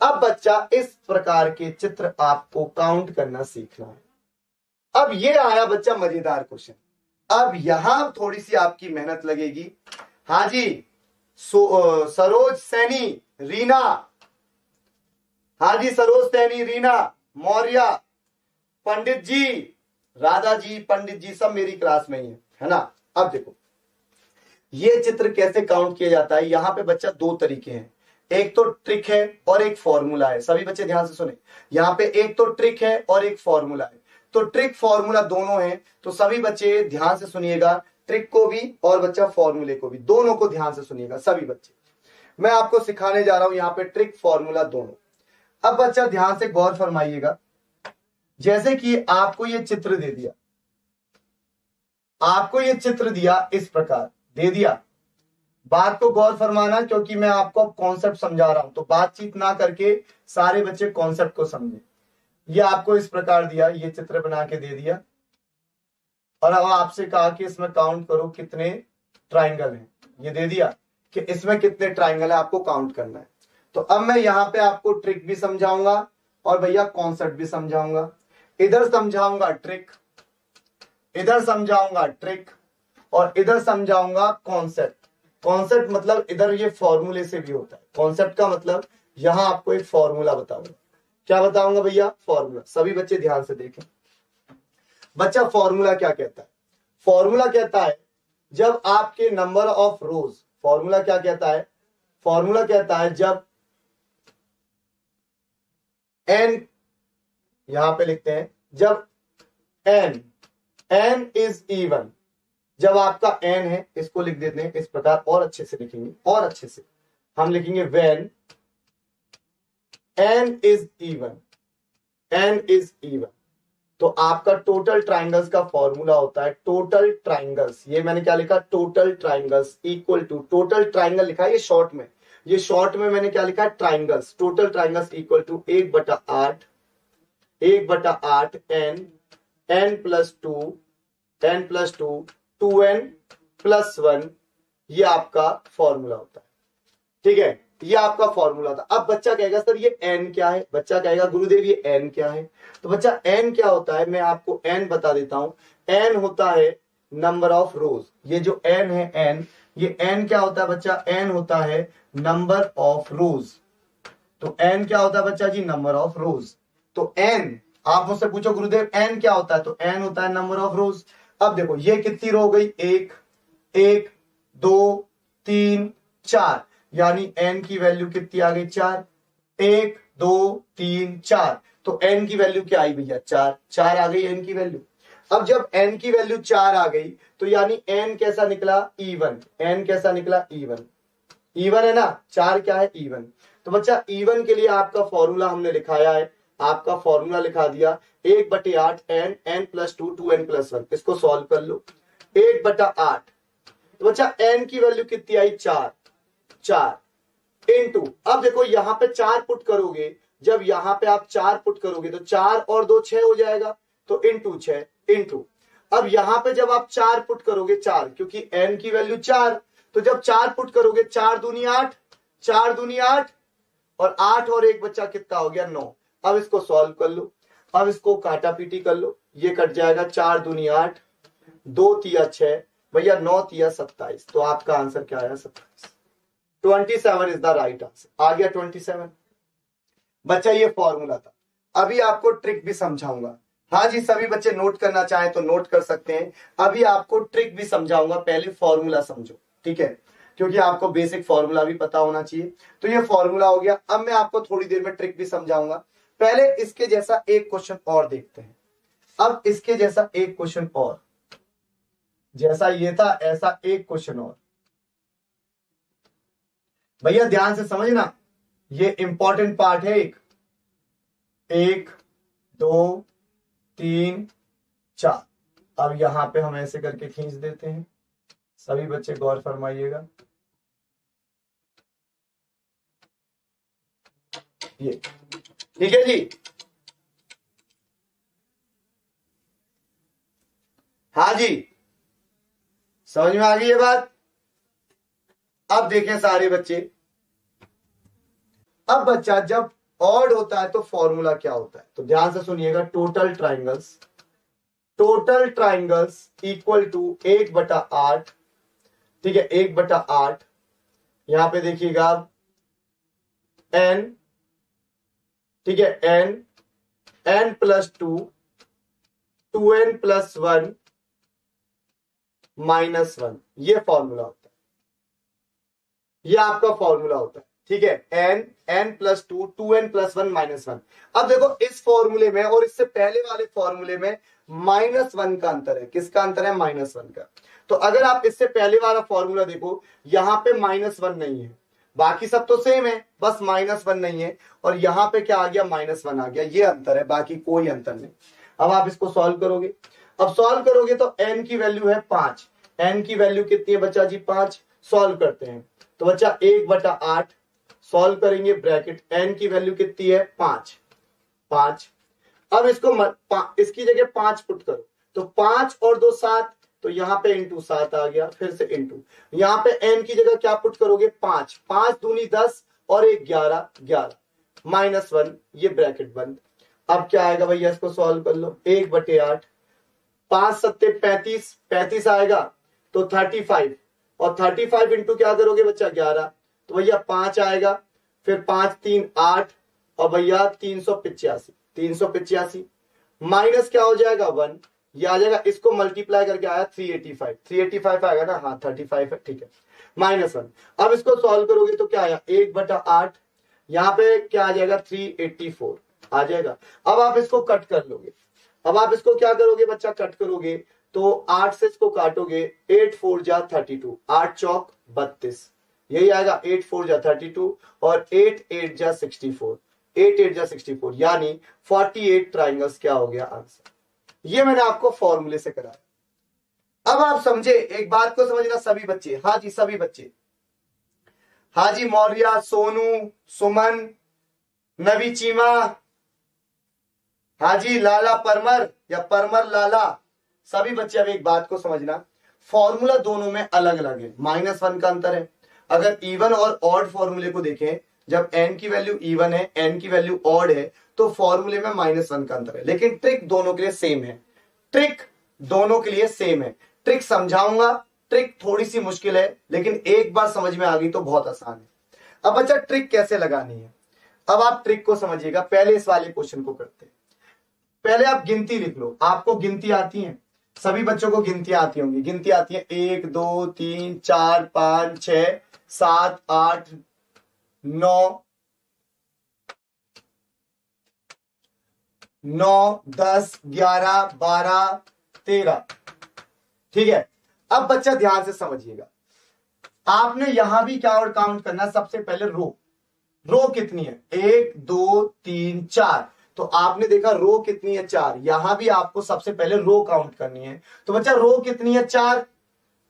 अब बच्चा इस प्रकार के चित्र आपको काउंट करना सीखना है। अब ये आया बच्चा मजेदार क्वेश्चन। अब यहां थोड़ी सी आपकी मेहनत लगेगी। हाँ जी, सरोज सैनी, रीना, हाँ जी सरोज सैनी, रीना मौर्य, पंडित जी, राधा जी, पंडित जी, सब मेरी क्लास में ही है ना। अब देखो ये चित्र कैसे काउंट किया जाता है। यहां पे बच्चा दो तरीके हैं, एक तो ट्रिक है और एक फॉर्मूला है। सभी बच्चे ध्यान से सुने, यहाँ पे एक तो ट्रिक है और एक फॉर्मूला है। तो ट्रिक फॉर्मूला दोनों है, तो सभी बच्चे ध्यान से सुनिएगा, ट्रिक को भी और बच्चा फॉर्मूले को भी, दोनों को ध्यान से सुनिएगा सभी बच्चे। मैं आपको सिखाने जा रहा हूं यहाँ पे ट्रिक फॉर्मूला दोनों। अब बच्चा ध्यान से गौर फरमाइएगा, जैसे कि आपको ये चित्र दे दिया, आपको ये चित्र दिया, इस प्रकार दे दिया। बात को गौर फरमाना, क्योंकि मैं आपको कॉन्सेप्ट समझा रहा हूं, तो बातचीत ना करके सारे बच्चे कॉन्सेप्ट को समझे। ये आपको इस प्रकार दिया, ये चित्र बना के दे दिया, और अब आपसे कहा कि इसमें काउंट करो कितने ट्राइंगल हैं। ये दे दिया कि इसमें कितने ट्राइंगल है, आपको काउंट करना है। तो अब मैं यहाँ पे आपको ट्रिक भी समझाऊंगा और भैया कॉन्सेप्ट भी समझाऊंगा। इधर समझाऊंगा ट्रिक, इधर समझाऊंगा ट्रिक, और इधर समझाऊंगा कॉन्सेप्ट। कॉन्सेप्ट मतलब इधर ये फॉर्मूले से भी होता है। कॉन्सेप्ट का मतलब यहां आपको एक फॉर्मूला बताऊंगा। क्या बताऊंगा भैया? फॉर्मूला। सभी बच्चे ध्यान से देखें। बच्चा फॉर्मूला क्या कहता है? फॉर्मूला कहता है जब आपके नंबर ऑफ रोज, फॉर्मूला क्या कहता है? फॉर्मूला कहता है जब n, यहां पे लिखते हैं, जब n इज इवन, जब आपका n है, इसको लिख देते हैं इस प्रकार, और अच्छे से लिखेंगे, और अच्छे से हम लिखेंगे when n is even, n is even, तो आपका टोटल ट्राइंगल्स का फॉर्मूला होता है टोटल ट्राइंगल्स। ये मैंने क्या लिखा? Total triangles equal to, total triangle लिखा है ये शॉर्ट में, ये शॉर्ट में मैंने क्या लिखा है? Triangles. Total triangles equal to 1/8, 1/8 n plus 2, n plus 2, 2n plus 1, ये आपका फॉर्मूला होता है। ठीक है, ये आपका फॉर्मूला था। अब बच्चा कहेगा सर ये n क्या है? बच्चा कहेगा गुरुदेव ये n क्या है? तो बच्चा n क्या होता है, मैं आपको n बता देता हूं। n होता है नंबर ऑफ रोज। ये जो n है n, ये n क्या होता है बच्चा? n होता है नंबर ऑफ रोज। तो n क्या होता है बच्चा जी? नंबर ऑफ रोज। तो n, आप मुझसे पूछो गुरुदेव n क्या होता है, तो n होता है नंबर ऑफ रोज। अब देखो ये कितनी रो हो गई? 1 1 2 3 4, यानी n की वैल्यू कितनी आ गई? 4। 1 2 3 4, तो n की वैल्यू क्या आई भैया? 4। 4 आ गई n की वैल्यू। अब जब n की वैल्यू 4 आ गई, तो यानी n कैसा निकला? इवन। n कैसा निकला? इवन। इवन है ना, 4 क्या है? इवन। तो बच्चा इवन के लिए आपका फॉर्मूला हमने लिखाया है, आपका फॉर्मूला लिखा दिया 1/8 n प्लस 2, 2n प्लस 1। इसको सॉल्व कर लो। 1/8, तो बच्चा n की वैल्यू कितनी आई? 4। 4 इंटू, अब देखो यहां पे 4 पुट करोगे, जब यहां पे आप 4 पुट करोगे तो 4 और 2 6 हो जाएगा, तो इंटू 6 इंटू। अब यहां पे जब आप 4 पुट करोगे, 4, क्योंकि n की वैल्यू 4, तो जब 4 पुट करोगे, 4 दूनी 8, 4 दूनी 8, और 8 और 1 बच्चा कितना हो गया? 9। अब इसको सॉल्व कर लो, अब इसको काटा पीटी कर लो, ये कट जाएगा। 4 दूनी 8, 2 तिया 6, भैया 9 तिया 27, तो आपका आंसर क्या आया? 27। 27 इज द राइट आंसर। आ गया 27। बच्चा ये फॉर्मूला था। अभी आपको ट्रिक भी समझाऊंगा। हाँ जी, सभी बच्चे नोट करना चाहें तो नोट कर सकते हैं। अभी आपको ट्रिक भी समझाऊंगा, पहले फॉर्मूला समझो, ठीक है, क्योंकि आपको बेसिक फॉर्मूला भी पता होना चाहिए। तो ये फॉर्मूला हो गया। अब मैं आपको थोड़ी देर में ट्रिक भी समझाऊंगा। पहले इसके जैसा एक क्वेश्चन और देखते हैं। अब इसके जैसा एक क्वेश्चन और, जैसा ये था ऐसा एक क्वेश्चन और। भैया ध्यान से समझना, ये इंपॉर्टेंट पार्ट है। 1 2 3 4। अब यहां पे हम ऐसे करके खींच देते हैं। सभी बच्चे गौर फरमाइएगा। ये ठीक है जी। हाँ जी, समझ में आ गई ये बात। अब देखें सारे बच्चे, अब बच्चा जब ऑड होता है तो फॉर्मूला क्या होता है, तो ध्यान से सुनिएगा। टोटल ट्राइंगल्स इक्वल टू 1/8, ठीक है, 1/8। यहां पे देखिएगा n, ठीक है, n प्लस 2, 2n प्लस 1 -1, ये फॉर्मूला होता है, ये आपका फॉर्मूला होता है, ठीक है। n plus 2, 2n plus 1 -1। अब देखो इस फॉर्मूले में और इससे पहले वाले फॉर्मूले में -1 का अंतर है। किसका अंतर है? -1 का। तो अगर आप इससे पहले वाला फॉर्मूला देखो, यहां पे -1 नहीं है, बाकी सब तो सेम है, बस -1 नहीं है, और यहां पे क्या आ गया? -1 आ गया। ये अंतर है, बाकी कोई अंतर नहीं। अब आप इसको सॉल्व करोगे, अब सॉल्व करोगे तो n की वैल्यू है 5, n की वैल्यू कितनी है बच्चा जी? 5। सॉल्व करते हैं तो बच्चा 1/8 सॉल्व करेंगे, ब्रैकेट n की वैल्यू कितनी है? 5। अब इसको इसकी जगह 5 पुट करो, तो 5 और 2 7, तो यहां पे इंटू 7 आ गया, फिर से इंटू, यहां पे n की जगह क्या पुट करोगे? 5, 5 दूनी 10 और 1 11, 11 -1, ये ब्रैकेट बंद। अब क्या आएगा भैया? इसको सॉल्व कर लो, 1/8, 5 सत्ते 35, 35 आएगा तो 35, और 35 इंटू क्या करोगे बच्चा? 11, तो भैया 5 आएगा, फिर 5 3 8, और भैया 385, 385 माइनस क्या हो जाएगा? 1, ये आ जाएगा। इसको मल्टीप्लाई करके आया 385, 385 आएगा ना? हाँ 35 है, ठीक है, -1। अब इसको सॉल्व करोगे तो क्या आया? 1/8, यहां पे क्या आ जाएगा? 384 आ जाएगा। अब आप इसको कट कर लोगे, अब आप इसको क्या करोगे बच्चा? कट करोगे तो 8 से इसको काटोगे, 8 4 जा 32, 8 चौक 32, यही आएगा। 8 4 जा 32 और 8 8 जा 64, 8 8 जा 64, यानी 48 ट्राइंगल्स क्या हो गया? आंसर। ये मैंने आपको फॉर्मूले से कराया। अब आप समझे, एक बात को समझना सभी बच्चे, हाँ जी सभी बच्चे, हाँ जी मौर्या, सोनू, सुमन, नवी चीमा, हाँ जी लाला परमर या परमर लाला, सभी बच्चे अब एक बात को समझना, फॉर्मूला दोनों में अलग अलग है, -1 का अंतर है। अगर इवन और ऑड फॉर्मूले को देखें, जब n की वैल्यू इवन है, n की वैल्यू ऑड है, तो फॉर्मूले में -1 का अंतर है, लेकिन ट्रिक दोनों के लिए सेम है। ट्रिक दोनों के लिए सेम है। ट्रिक समझाऊंगा, ट्रिक थोड़ी सी मुश्किल है, लेकिन एक बार समझ में आ गई तो बहुत आसान है। अब बच्चा ट्रिक कैसे लगानी है, अब आप ट्रिक को समझिएगा। पहले इस वाले क्वेश्चन को करते हैं। पहले आप गिनती लिख लो, आपको गिनती आती है, सभी बच्चों को गिनतियां आती होंगी। गिनती आती है 1 2 3 4 5 6 7 8 9 10 11 12 13, ठीक है। अब बच्चा ध्यान से समझिएगा, आपने यहां भी क्या और काउंट करना? सबसे पहले रो कितनी है? 1 2 3 4, तो आपने देखा रो कितनी है? 4। यहां भी आपको सबसे पहले रो काउंट करनी है, तो बच्चा रो कितनी है? 4,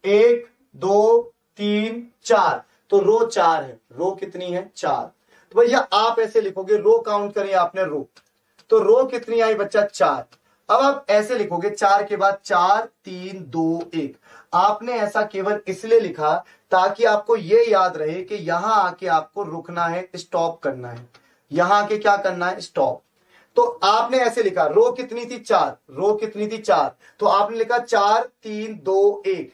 1 2 3 4, तो रो 4 है। रो कितनी है? 4। तो भैया आप ऐसे लिखोगे, रो काउंट करिए आपने रो, तो रो कितनी आई बच्चा? 4। अब आप ऐसे लिखोगे 4 के बाद 4 3 2 1। आपने ऐसा केवल इसलिए लिखा ताकि आपको यह याद रहे कि यहां आके आपको रुकना है, स्टॉप करना है, यहां आके क्या करना है? स्टॉप। तो आपने ऐसे लिखा, रो कितनी थी? 4, रो कितनी थी? 4, तो आपने लिखा 4 3 2 1।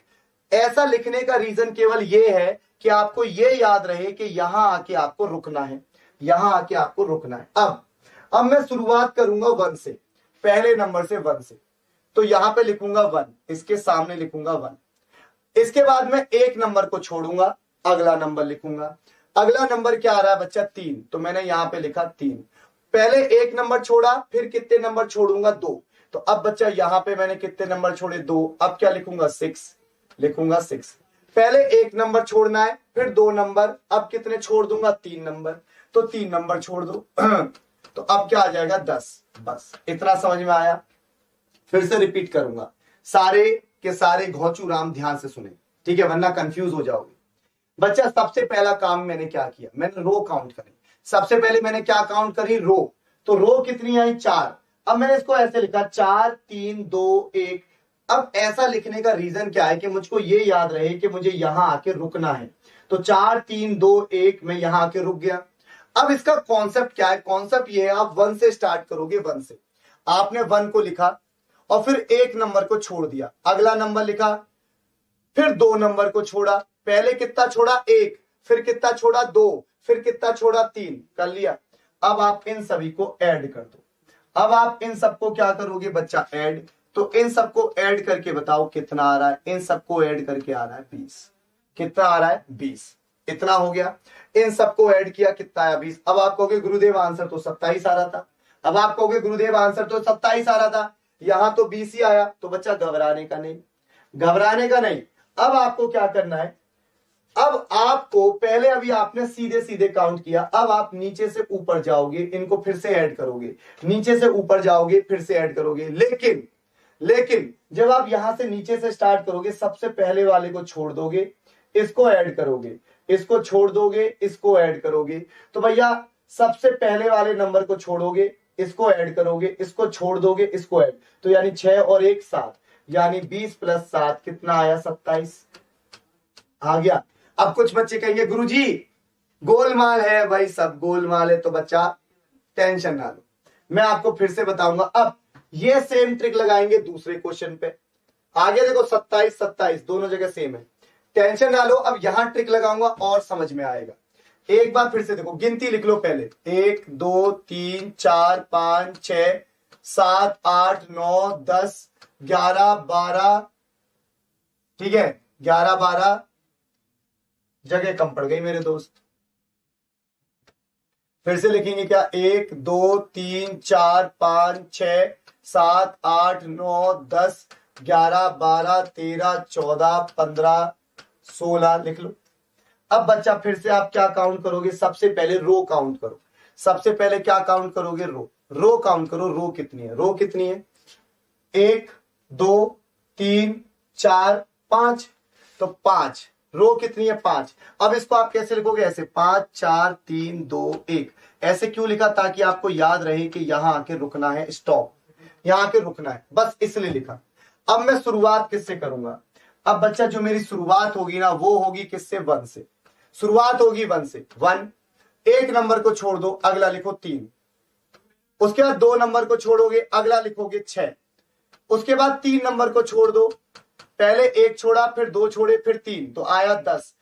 ऐसा लिखने का रीजन केवल यह है कि आपको यह याद रहे कि यहां आके आपको रुकना है, यहां आके आपको रुकना है। अब मैं शुरुआत करूंगा 1 से, पहले नंबर से 1 से, तो यहां पे लिखूंगा 1, इसके सामने लिखूंगा 1। इसके बाद मैं एक नंबर को छोड़ूंगा, अगला नंबर लिखूंगा। अगला नंबर क्या आ रहा है बच्चा? 3, तो मैंने यहां पे लिखा 3। पहले एक नंबर छोड़ा, फिर कितने नंबर छोड़ूंगा? 2। तो अब बच्चा यहां पे मैंने कितने नंबर छोड़े? 2। अब क्या लिखूंगा? 6, लिखूंगा 6। पहले एक नंबर छोड़ना है, फिर 2 नंबर, अब कितने छोड़ दूंगा? 3 नंबर, तो 3 नंबर छोड़ दो तो अब क्या आ जाएगा? 10। बस इतना समझ में आया। फिर से रिपीट करूंगा, सारे के सारे घोंचू राम ध्यान से सुने, ठीक है, वरना कंफ्यूज हो जाओगे। बच्चा सबसे पहला काम मैंने क्या किया? मैंने रो काउंट करी। सबसे पहले मैंने क्या काउंट करी, रो, तो रो कितनी आई 4। अब मैंने इसको ऐसे लिखा 4 3 2 1। अब ऐसा लिखने का रीजन क्या है कि मुझको ये याद रहे कि मुझे यहां आके रुकना है, तो 4 3 2 1 मैं यहां आके रुक गया। अब इसका कॉन्सेप्ट क्या है, कॉन्सेप्ट ये है, आप 1 से स्टार्ट करोगे, 1 से आपने 1 को लिखा और फिर एक नंबर को छोड़ दिया, अगला नंबर लिखा, फिर 2 नंबर को छोड़ा, पहले कितना छोड़ा 1, फिर कितना छोड़ा 2, फिर कितना छोड़ा 3, कर लिया। अब आप इन सभी को ऐड कर दो। अब आप इन सबको क्या करोगे बच्चा, ऐड, तो इन सबको ऐड करके बताओ कितना आ रहा है, इन सबको ऐड करके आ रहा है 20। कितना आ रहा है 20, इतना हो गया। इन सबको ऐड किया, कितना आया 20। अब आप कहोगे गुरुदेव आंसर तो 27 आ रहा था, अब आप कहोगे गुरुदेव आंसर तो 27 आ रहा था, यहां तो 20 ही आया। तो बच्चा घबराने का नहीं, घबराने का नहीं। अब आपको क्या करना है, अब आपको पहले अभी आपने सीधे सीधे काउंट किया, अब आप नीचे से ऊपर जाओगे, इनको फिर से ऐड करोगे, नीचे से ऊपर जाओगे, फिर से ऐड करोगे। लेकिन जब आप यहां से नीचे से स्टार्ट करोगे, सबसे पहले वाले को छोड़ दोगे, इसको ऐड करोगे, इसको छोड़ दोगे, इसको ऐड करोगे। तो भैया सबसे पहले वाले नंबर को छोड़ोगे, इसको ऐड करोगे, इसको छोड़ दोगे, इसको ऐड, तो यानी 6 और 1 7, यानी 20 + 7 कितना आया 27 आ गया। अब कुछ बच्चे कहेंगे गुरुजी गोलमाल है, भाई सब गोलमाल है, तो बच्चा टेंशन ना लो, मैं आपको फिर से बताऊंगा। अब ये सेम ट्रिक लगाएंगे दूसरे क्वेश्चन पे, आगे देखो 27 27 दोनों जगह सेम है, टेंशन ना लो। अब यहां ट्रिक लगाऊंगा और समझ में आएगा। एक बार फिर से देखो, गिनती लिख लो पहले, 1 2 3 4 5 6 7 8 9 10 11 12, ठीक है 11 12, जगह कम पड़ गई मेरे दोस्त। फिर से लिखेंगे क्या, 1 2 3 4 5 6 7 8 9 10 11 12 13 14 15 16 लिख लो। अब बच्चा फिर से आप क्या काउंट करोगे, सबसे पहले रो काउंट करो। सबसे पहले क्या काउंट करोगे, रो काउंट करो। रो कितनी है, रो कितनी है, 1 2 3 4 5, तो 5, रो कितनी है 5। अब इसको आप कैसे लिखोगे, ऐसे 5 4 3 2 1। ऐसे क्यों लिखा, ताकि आपको याद रहे कि यहां आके रुकना है, स्टॉप, यहां आके रुकना है, बस इसलिए लिखा। अब मैं शुरुआत किससे करूंगा, अब बच्चा जो मेरी शुरुआत होगी ना वो होगी किससे, 1 से। शुरुआत होगी 1 से, 1, एक नंबर को छोड़ दो, अगला लिखो 3, उसके बाद 2 नंबर को छोड़ोगे, अगला लिखोगे 6, उसके बाद 3 नंबर को छोड़ दो, पहले 1 छोड़ा, फिर 2 छोड़े, फिर 3, तो आया 10।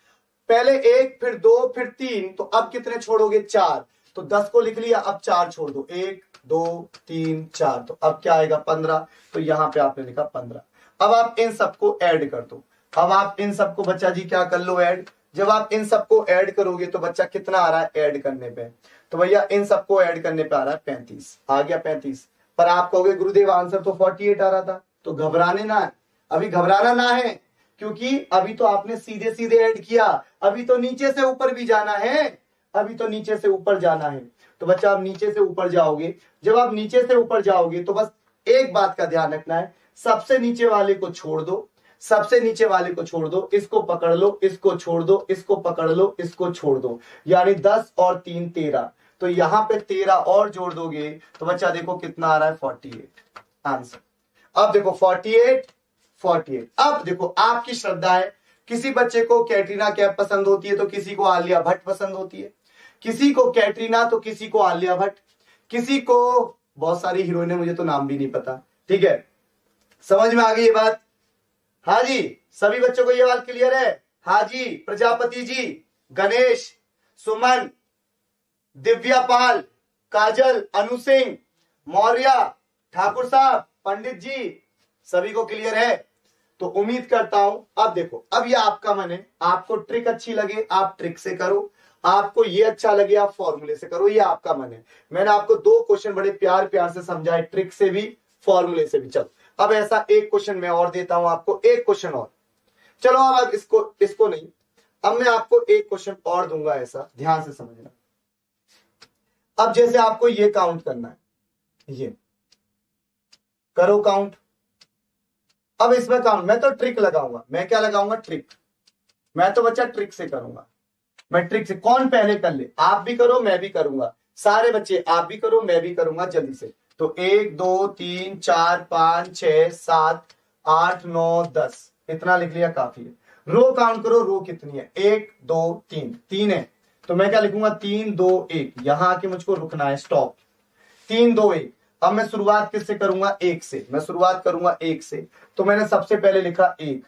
पहले 1 फिर 2 फिर 3, तो अब कितने छोड़ोगे, 4, तो 10 को लिख लिया, अब 4 छोड़ दो, 1 2 3 4, तो अब क्या आएगा 15, तो यहां पे आपने लिखा 15। अब आप इन सबको ऐड कर दो। अब आप इन सबको बच्चा जी क्या कर लो, ऐड। जब आप इन सबको ऐड करोगे तो बच्चा कितना आ रहा है ऐड करने पे, तो भैया इन सबको ऐड करने पे आ रहा है 35, आ गया 35। पर आप कहोगे गुरुदेव आंसर तो 48 आ रहा था, तो घबराने ना, अभी घबराना ना है, क्योंकि अभी तो आपने सीधे सीधे ऐड किया, अभी तो नीचे से ऊपर भी जाना है, अभी तो नीचे से ऊपर जाना है। तो बच्चा आप नीचे से ऊपर जाओगे, जब आप नीचे से ऊपर जाओगे तो बस एक बात का ध्यान रखना है, सबसे नीचे वाले को छोड़ दो, सबसे नीचे वाले को छोड़ दो, इसको पकड़ लो, इसको छोड़ दो, इसको पकड़ लो, इसको छोड़ दो, यानी 10 और 3 13, तो यहां पे 13 और जोड़ दोगे तो बच्चा देखो कितना आ रहा है 48 आंसर। अब देखो 48। अब देखो आपकी श्रद्धा है, किसी बच्चे को कैटरीना कैफ पसंद होती है तो किसी को आलिया भट्ट पसंद होती है, किसी को कैटरीना तो किसी को आलिया भट्ट, किसी को बहुत सारी हीरोइन है, मुझे तो नाम भी नहीं पता, ठीक है। समझ में आ गई ये बात, हाँ जी, सभी बच्चों को ये बात क्लियर है, हाँ जी, प्रजापति जी, गणेश, सुमन, दिव्या पाल, काजल, अनु सिंह, मौर्य, ठाकुर साहब, पंडित जी, सभी को क्लियर है। तो उम्मीद करता हूं, अब देखो, अब ये आपका मन है, आपको ट्रिक अच्छी लगे आप ट्रिक से करो, आपको ये अच्छा लगे आप फॉर्मूले से करो, ये आपका मन है। मैंने आपको 2 क्वेश्चन बड़े प्यार प्यार से समझाए, ट्रिक से भी फॉर्मूले से भी। चलो अब ऐसा एक क्वेश्चन मैं और देता हूं आपको, एक क्वेश्चन और, चलो अब इसको नहीं, अब मैं आपको एक क्वेश्चन और दूंगा, ऐसा ध्यान से समझना। अब जैसे आपको ये काउंट करना है, ये करो काउंट। अब इसमें काउंट, मैं तो ट्रिक लगाऊंगा, मैं क्या लगाऊंगा, ट्रिक, मैं तो बच्चा ट्रिक से करूंगा, मैं ट्रिक से, कौन पहले कर ले, आप भी करो मैं भी करूंगा, सारे बच्चे आप भी करो मैं भी करूंगा जल्दी से। तो 1 2 3 4 5 6 7 8 9 10 इतना लिख लिया, काफी है। रो काउंट करो, रो कितनी है, 1 2 3 3 है, तो मैं क्या लिखूंगा 3 2 1, यहां आके मुझको रुकना है, स्टॉप, 3 2 1। अब मैं शुरुआत किससे करूंगा, 1 से, मैं शुरुआत करूंगा 1 से, तो मैंने सबसे पहले लिखा 1,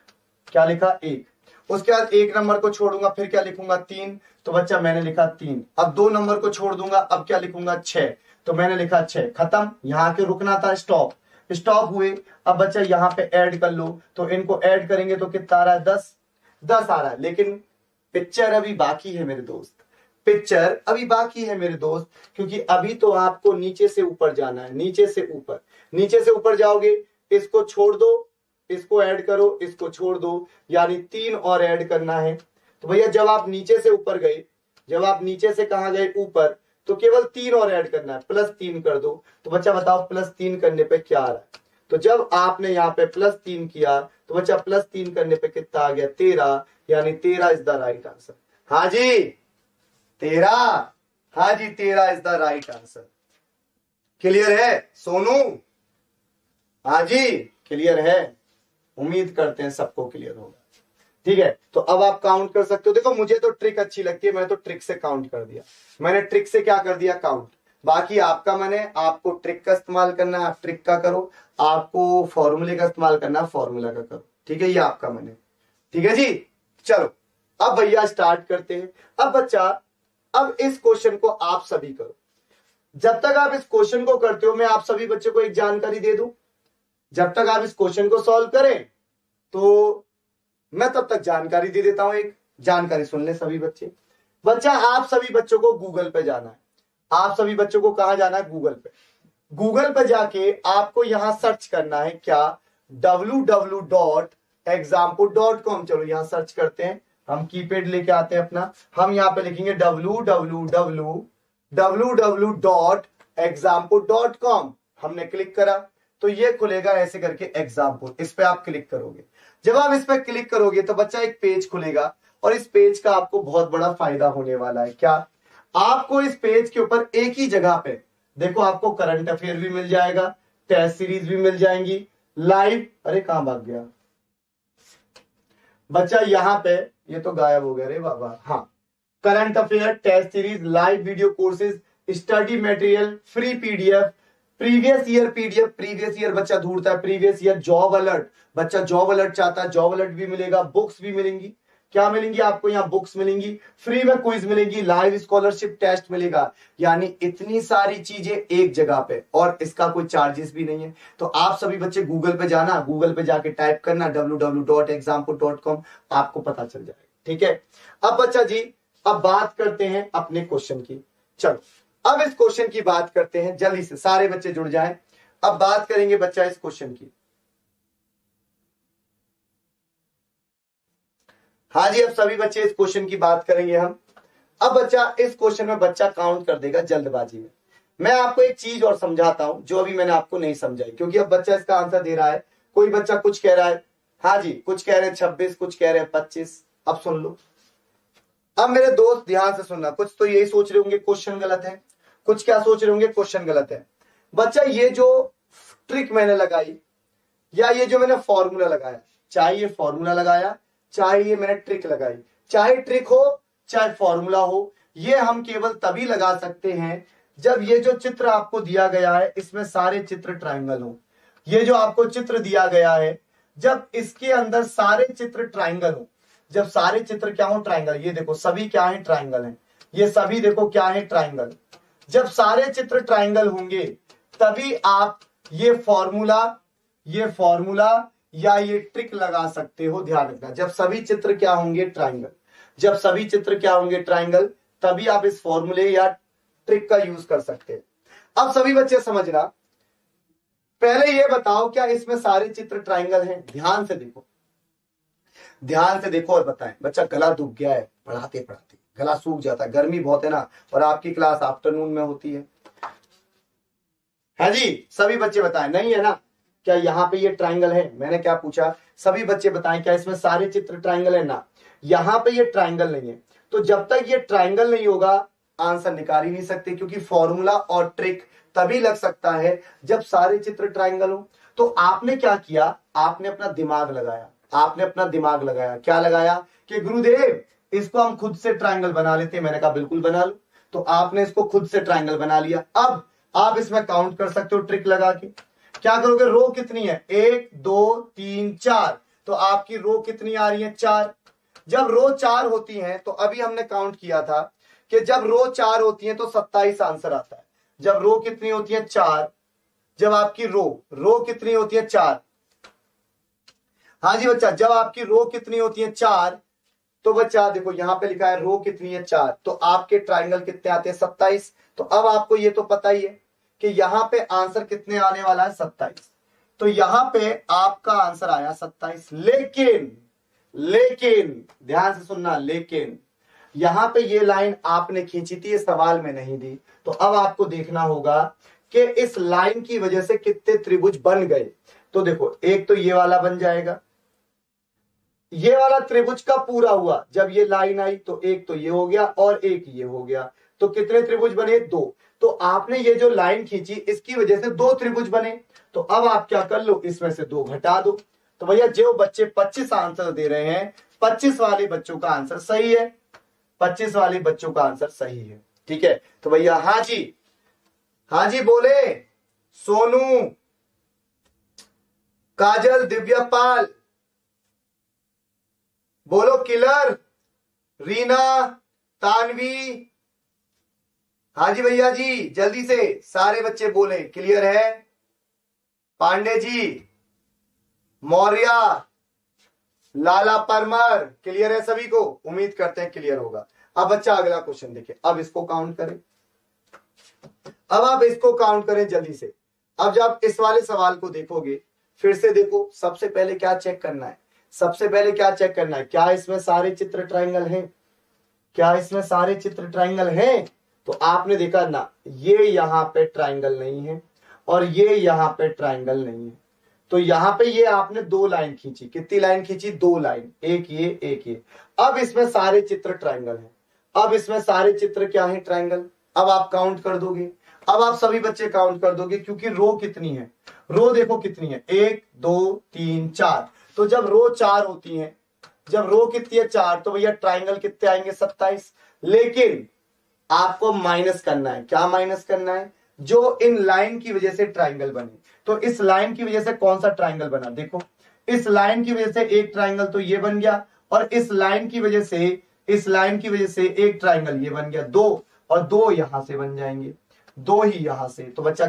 क्या लिखा 1, उसके बाद 1 नंबर को छोड़ूंगा, फिर क्या लिखूंगा 3, तो बच्चा मैंने लिखा 3। अब 2 नंबर को छोड़ दूंगा, अब क्या लिखूंगा 6, तो मैंने लिखा 6, खत्म, यहां के रुकना था, स्टॉप, स्टॉप हुए। अब बच्चा यहां पे ऐड कर लो, तो इनको ऐड करेंगे तो कितना आ रहा है, 10 आ रहा है। लेकिन पिक्चर अभी बाकी है मेरे दोस्त, पिक्चर अभी बाकी है मेरे दोस्त, क्योंकि अभी तो आपको नीचे से ऊपर जाना है, नीचे से ऊपर, नीचे से ऊपर जाओगे, इसको छोड़ दो, इसको ऐड करो, इसको छोड़ दो, यानी 3 और ऐड करना है। तो भैया जब आप नीचे से ऊपर गए, जब आप नीचे से कहां गए, ऊपर, तो केवल 3 और ऐड करना है, +3 कर दो। तो बच्चा बताओ +3 करने पे क्या आ रहा है, तो जब आपने यहाँ पे +3 किया, तो बच्चा +3 करने पे कितना आ गया, 13, यानी 13 इज द राइट आंसर। हाँ जी 13, हाँ जी 13 is the right answer. Clear है सोनू, हाँ जी क्लियर है, उम्मीद करते हैं सबको क्लियर होगा। ठीक है, तो अब आप काउंट कर सकते हो। देखो मुझे तो ट्रिक अच्छी लगती है, मैं तो ट्रिक से काउंट कर दिया, मैंने ट्रिक से क्या कर दिया, काउंट। बाकी आपका मैंने, आपको ट्रिक का इस्तेमाल करना है आप ट्रिक का करो, आपको फॉर्मूले का इस्तेमाल करना है फॉर्मूला का करो। ठीक है, ये आपका मैंने, ठीक है जी। चलो अब भैया स्टार्ट करते हैं। अब बच्चा, अब इस क्वेश्चन को आप सभी करो। जब तक आप इस क्वेश्चन को करते हो, मैं आप सभी बच्चों को एक जानकारी दे दूं। जब तक आप इस क्वेश्चन को सॉल्व करें, तो मैं तब तक जानकारी दे देता हूं। एक जानकारी सुन ले सभी बच्चे। बच्चा आप सभी बच्चों को गूगल पे जाना है। आप सभी बच्चों को कहां जाना है, गूगल पे। गूगल पे जाके आपको यहां सर्च करना है, क्या, www.example.com। चलो यहां सर्च करते हैं, हम कीपैड लेके आते हैं अपना, हम यहां पे लिखेंगे www.example.com। हमने क्लिक करा तो ये खुलेगा ऐसे करके एग्जाम्पल, इस पे आप क्लिक करोगे। जब आप इस पे क्लिक करोगे तो बच्चा एक पेज खुलेगा, और इस पेज का आपको बहुत बड़ा फायदा होने वाला है। क्या, आपको इस पेज के ऊपर एक ही जगह पे देखो, आपको करंट अफेयर भी मिल जाएगा, टेस्ट सीरीज भी मिल जाएंगी, लाइव, अरे कहां भाग गया बच्चा, यहां पे ये तो गायब हो गया रे बाबा। हाँ, current affair, test series, live video courses, study material, free PDF, previous year PDF, previous year बच्चा ढूंढता है, प्रीवियस ईयर जॉब अलर्ट, बच्चा जॉब अलर्ट चाहता है, जॉब अलर्ट भी मिलेगा, बुक्स भी मिलेंगी। क्या मिलेंगी आपको, यहाँ बुक्स मिलेंगी, फ्री में क्विज मिलेगी, लाइव स्कॉलरशिप टेस्ट मिलेगा, यानी इतनी सारी चीजें एक जगह पे, और इसका कोई चार्जेस भी नहीं है। तो आप सभी बच्चे गूगल पे जाना, गूगल पे जाके टाइप करना www.example.com, आपको पता चल जाएगा। ठीक है, अब बच्चा जी, अब बात करते हैं अपने क्वेश्चन की। चलो अब इस क्वेश्चन की बात करते हैं, जल्दी से सारे बच्चे जुड़ जाएं। अब बात करेंगे बच्चा इस क्वेश्चन की। हाँ जी, अब सभी बच्चे इस क्वेश्चन की बात करेंगे हम। अब बच्चा इस क्वेश्चन में बच्चा काउंट कर देगा जल्दबाजी में। मैं आपको एक चीज और समझाता हूं जो अभी मैंने आपको नहीं समझाई, क्योंकि अब बच्चा इसका आंसर दे रहा है। कोई बच्चा कुछ कह रहा है, हाँ जी, कुछ कह रहे हैं 26, कुछ कह रहे हैं 25। अब सुन लो, अब मेरे दोस्त ध्यान से सुनना। कुछ तो यही सोच रहे होंगे क्वेश्चन गलत है, कुछ क्या सोच रहे होंगे क्वेश्चन गलत है। बच्चा ये जो ट्रिक मैंने लगाई, या ये जो मैंने फॉर्मूला लगाया, चाहे ये फॉर्मूला लगाया, चाहे ये मैंने ट्रिक लगाई, चाहे ट्रिक हो चाहे फॉर्मूला हो, ये हम केवल तभी लगा सकते हैं जब ये जो चित्र आपको दिया गया है इसमें सारे चित्र ट्राइंगल हो। ये जो आपको चित्र दिया गया है, जब इसके अंदर सारे चित्र ट्राइंगल हो, जब सारे चित्र क्या हो, ट्राइंगल। ये देखो सभी क्या है, ट्राइंगल है, ये सभी देखो क्या है, ट्राइंगल। जब सारे चित्र ट्राइंगल होंगे तभी आप ये फॉर्मूला या ये ट्रिक लगा सकते हो। ध्यान रखना, जब सभी चित्र क्या होंगे, ट्राइंगल, जब सभी चित्र क्या होंगे, ट्राइंगल, तभी आप इस फॉर्मूले या ट्रिक का यूज कर सकते हैं। अब सभी बच्चे समझना, पहले ये बताओ क्या इसमें सारे चित्र ट्राइंगल हैं? ध्यान से देखो, ध्यान से देखो और बताएं। बच्चा गला दुख गया है, पढ़ाते पढ़ाते गला सूख जाता है, गर्मी बहुत है ना, और आपकी क्लास आफ्टरनून में होती है। हाँ जी, सभी बच्चे बताएं, नहीं है ना? क्या यहाँ पे ये ट्राइंगल है? मैंने क्या पूछा, सभी बच्चे बताएं क्या इसमें सारे चित्र ट्राइंगल है ना? यहाँ पे ये ट्राइंगल नहीं है, तो जब तक ये ट्राइंगल नहीं होगा आंसर निकाल ही नहीं सकते, क्योंकि फॉर्मूला और ट्रिक तभी लग सकता है जब सारे चित्र ट्राइंगल हो। तो आपने क्या किया, आपने अपना दिमाग लगाया, आपने अपना दिमाग लगाया। क्या लगाया कि गुरुदेव इसको हम खुद से ट्राइंगल बना लेते हैं। मैंने कहा बिल्कुल बना लो। तो आपने इसको खुद से ट्राइंगल बना लिया। अब आप इसमें काउंट कर सकते हो ट्रिक लगा के। क्या करोगे, रो कितनी है, 1 2 3 4, तो आपकी रो कितनी आ रही है, 4। जब रो 4 होती है तो अभी हमने काउंट किया था कि जब रो 4 होती है तो 27 आंसर आता है। जब रो कितनी होती है, 4, जब आपकी रो कितनी होती है, 4। हाँ जी बच्चा, जब आपकी रो कितनी होती है, 4, तो बच्चा देखो यहां पे लिखा है रो कितनी है, 4, तो आपके ट्राइंगल कितने आते हैं, 27। तो अब आपको ये तो पता ही है कि यहां पे आंसर कितने आने वाला है, 27। तो यहां पे आपका आंसर आया 27। लेकिन ध्यान से सुनना, लेकिन यहां पे ये लाइन आपने खींची थी, ये सवाल में नहीं दी। तो अब आपको देखना होगा कि इस लाइन की वजह से कितने त्रिभुज बन गए। तो देखो एक तो ये वाला बन जाएगा, ये वाला त्रिभुज का पूरा हुआ जब ये लाइन आई, तो एक तो ये हो गया और एक ये हो गया। तो कितने त्रिभुज बने, 2। तो आपने ये जो लाइन खींची इसकी वजह से 2 त्रिभुज बने। तो अब आप क्या कर लो, इसमें से 2 घटा दो। तो भैया जो बच्चे 25 आंसर दे रहे हैं, 25 वाले बच्चों का आंसर सही है, 25 वाले बच्चों का आंसर सही है। ठीक है, तो भैया हाँ जी बोले, सोनू, काजल, दिव्यापाल, बोलो किलर, रीना, तानवी। हाँ जी भैया जी, जल्दी से सारे बच्चे बोले, क्लियर है। पांडे जी, मौर्य, लाला परमार, क्लियर है सभी को, उम्मीद करते हैं क्लियर होगा। अब बच्चा अगला क्वेश्चन देखिए, अब इसको काउंट करें, अब आप इसको काउंट करें जल्दी से। अब जब इस वाले सवाल को देखोगे, फिर से देखो, सबसे पहले क्या चेक करना है, सबसे पहले क्या चेक करना है, क्या इसमें सारे चित्र ट्राइंगल हैं, क्या इसमें सारे चित्र ट्राइंगल हैं। तो आपने देखा ना, ये यहां पे ट्राइंगल नहीं है और ये यहां पे ट्राइंगल नहीं है। तो यहां पे ये आपने 2 लाइन खींची, कितनी लाइन खींची, 2 लाइन, एक ये एक ये। अब इसमें सारे चित्र ट्राइंगल हैं, अब इसमें सारे चित्र क्या है, ट्राइंगल। अब आप काउंट कर दोगे, अब आप सभी बच्चे काउंट कर दोगे, क्योंकि रो कितनी है, रो देखो कितनी है, 1 2 3 4। तो जब रो 4 होती है, जब रो कितनी है, 4, तो भैया ट्राइंगल कितने आएंगे, 27। लेकिन आपको माइनस करना है, क्या माइनस करना है, जो इन लाइन की वजह से ट्राइंगल बने। तो इस लाइन की वजह से कौन सा ट्राइंगल बना, देखो इस लाइन की वजह से एक ट्राइंगल तो ये बन गया, और इस लाइन की वजह से, इस लाइन की वजह से एक ट्राइंगल ये बन गया, 2 और 2 यहां से बन जाएंगे, 2 ही यहां से। तो बच्चा